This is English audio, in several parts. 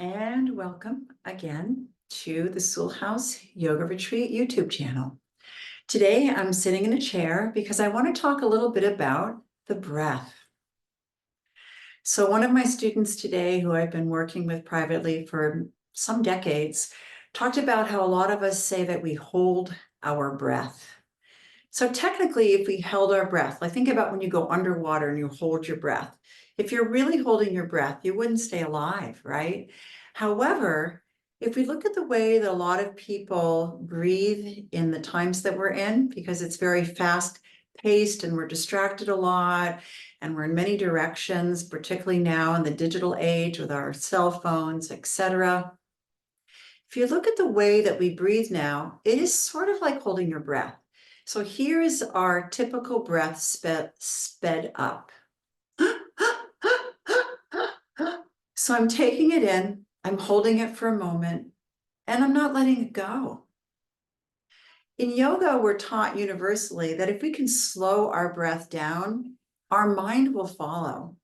And welcome again to the Schoolhouse Yoga Retreat YouTube channel. Today I'm sitting in a chair because I want to talk a little bit about the breath. So one of my students today, who I've been working with privately for some decades, talked about how a lot of us say that we hold our breath. So technically, if we held our breath, like think about when you go underwater and you hold your breath. If you're really holding your breath, you wouldn't stay alive, right? However, if we look at the way that a lot of people breathe in the times that we're in, because it's very fast paced and we're distracted a lot and we're in many directions, particularly now in the digital age with our cell phones, etc. If you look at the way that we breathe now, it is sort of like holding your breath. So here is our typical breath sped up. So I'm taking it in, I'm holding it for a moment, and I'm not letting it go. In yoga, we're taught universally that if we can slow our breath down, our mind will follow.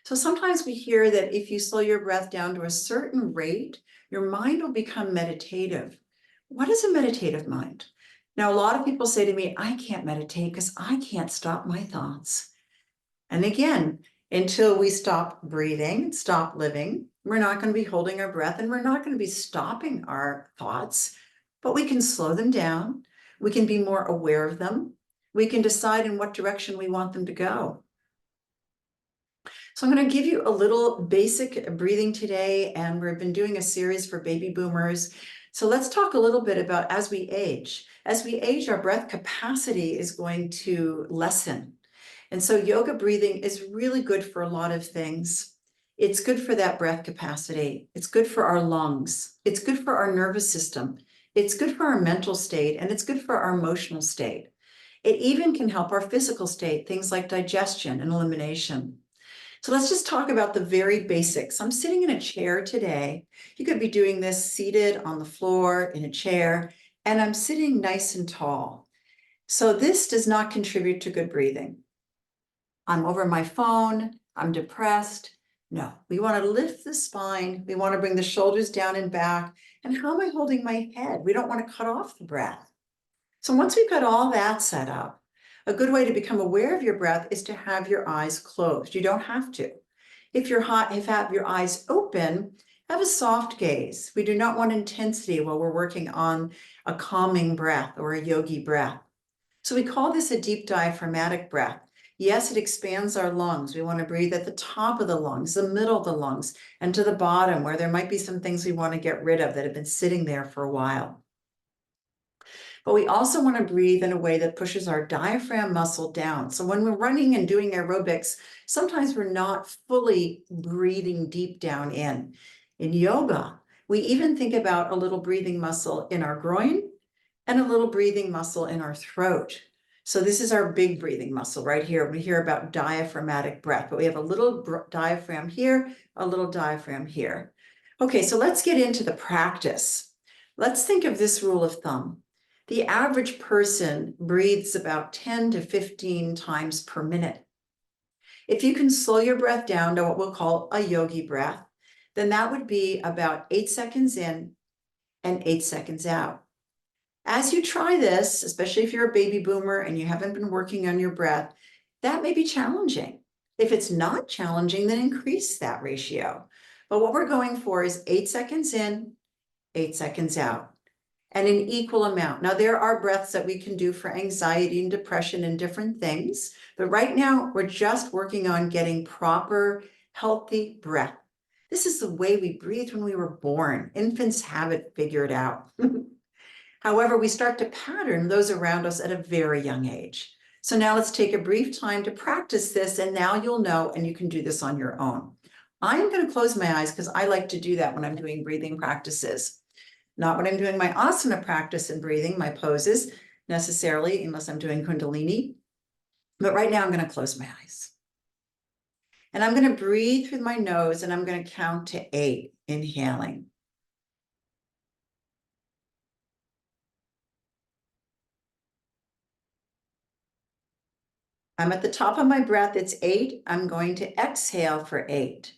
So sometimes we hear that if you slow your breath down to a certain rate, your mind will become meditative. What is a meditative mind? Now, a lot of people say to me, I can't meditate because I can't stop my thoughts. And again, until we stop breathing, stop living, we're not going to be holding our breath and we're not going to be stopping our thoughts, but we can slow them down. We can be more aware of them. We can decide in what direction we want them to go. So I'm going to give you a little basic breathing today, and we've been doing a series for baby boomers. So let's talk a little bit about as we age. As we age, our breath capacity is going to lessen. And so yoga breathing is really good for a lot of things. It's good for that breath capacity. It's good for our lungs. It's good for our nervous system. It's good for our mental state, and it's good for our emotional state. It even can help our physical state, things like digestion and elimination. So let's just talk about the very basics. I'm sitting in a chair today. You could be doing this seated on the floor in a chair, and I'm sitting nice and tall. So this does not contribute to good breathing. I'm over my phone, I'm depressed. No, we want to lift the spine. We want to bring the shoulders down and back. And how am I holding my head? We don't want to cut off the breath. So once we've got all that set up, a good way to become aware of your breath is to have your eyes closed. You don't have to. If you have your eyes open, have a soft gaze. We do not want intensity while we're working on a calming breath or a yogi breath. So we call this a deep diaphragmatic breath. Yes, it expands our lungs. We want to breathe at the top of the lungs, the middle of the lungs, and to the bottom where there might be some things we want to get rid of that have been sitting there for a while. But we also want to breathe in a way that pushes our diaphragm muscle down. So when we're running and doing aerobics, sometimes we're not fully breathing deep down in. In yoga, we even think about a little breathing muscle in our groin and a little breathing muscle in our throat. So this is our big breathing muscle right here. We hear about diaphragmatic breath, but we have a little diaphragm here, a little diaphragm here. Okay, so let's get into the practice. Let's think of this rule of thumb. The average person breathes about 10 to 15 times per minute. If you can slow your breath down to what we'll call a yogi breath, then that would be about 8 seconds in and 8 seconds out. As you try this, especially if you're a baby boomer and you haven't been working on your breath, that may be challenging. If it's not challenging, then increase that ratio. But what we're going for is 8 seconds in, 8 seconds out, and an equal amount. Now, there are breaths that we can do for anxiety and depression and different things, but right now we're just working on getting proper, healthy breath. This is the way we breathed when we were born. Infants have it figured out. However, we start to pattern those around us at a very young age. So now let's take a brief time to practice this, and now you'll know, and you can do this on your own. I'm going to close my eyes because I like to do that when I'm doing breathing practices. Not when I'm doing my asana practice and breathing, my poses necessarily, unless I'm doing Kundalini. But right now I'm going to close my eyes. And I'm going to breathe through my nose, and I'm going to count to 8, inhaling. I'm at the top of my breath, it's 8. I'm going to exhale for 8.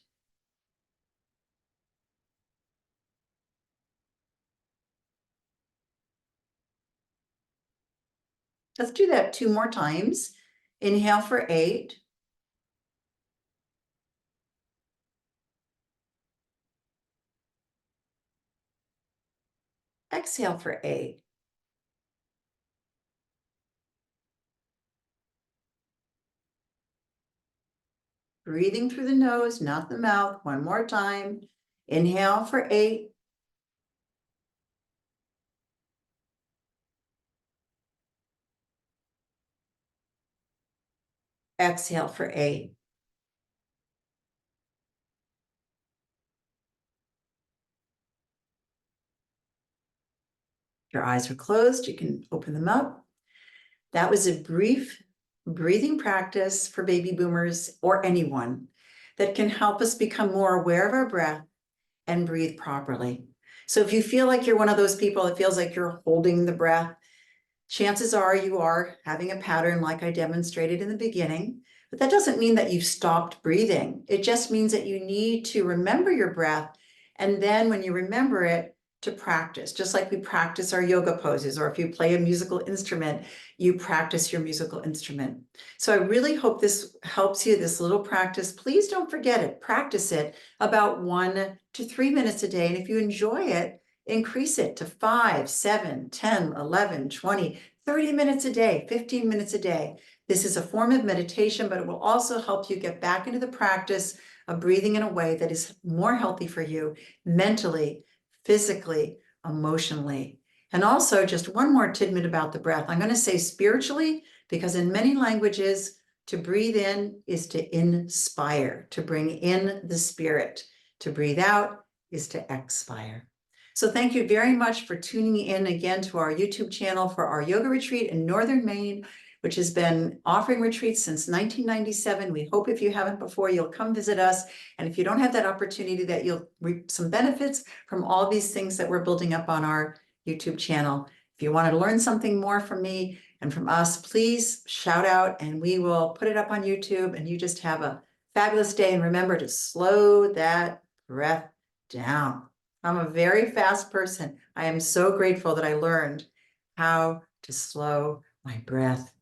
Let's do that 2 more times. Inhale for 8. Exhale for 8. Breathing through the nose, not the mouth. One more time. Inhale for 8. Exhale for 8. Your eyes are closed. You can open them up. That was a brief breathing practice for baby boomers or anyone that can help us become more aware of our breath and breathe properly. So if you feel like you're one of those people that feels like you're holding the breath, chances are you are having a pattern like I demonstrated in the beginning, but that doesn't mean that you've stopped breathing. It just means that you need to remember your breath. And then when you remember it, to practice, just like we practice our yoga poses, or if you play a musical instrument, you practice your musical instrument. So I really hope this helps you, this little practice. Please don't forget it. Practice it about 1 to 3 minutes a day. And if you enjoy it, increase it to 5, 7, 10, 11, 20, 30 minutes a day, 15 minutes a day. This is a form of meditation, but it will also help you get back into the practice of breathing in a way that is more healthy for you mentally, physically, emotionally. And also, just one more tidbit about the breath. I'm going to say spiritually, because in many languages, to breathe in is to inspire, to bring in the spirit. To breathe out is to expire. So thank you very much for tuning in again to our YouTube channel for our yoga retreat in Northern Maine, which has been offering retreats since 1997. We hope if you haven't before, you'll come visit us. And if you don't have that opportunity, that you'll reap some benefits from all these things that we're building up on our YouTube channel. If you want to learn something more from me and from us, please shout out and we will put it up on YouTube, and you just have a fabulous day. And remember to slow that breath down. I'm a very fast person. I am so grateful that I learned how to slow my breath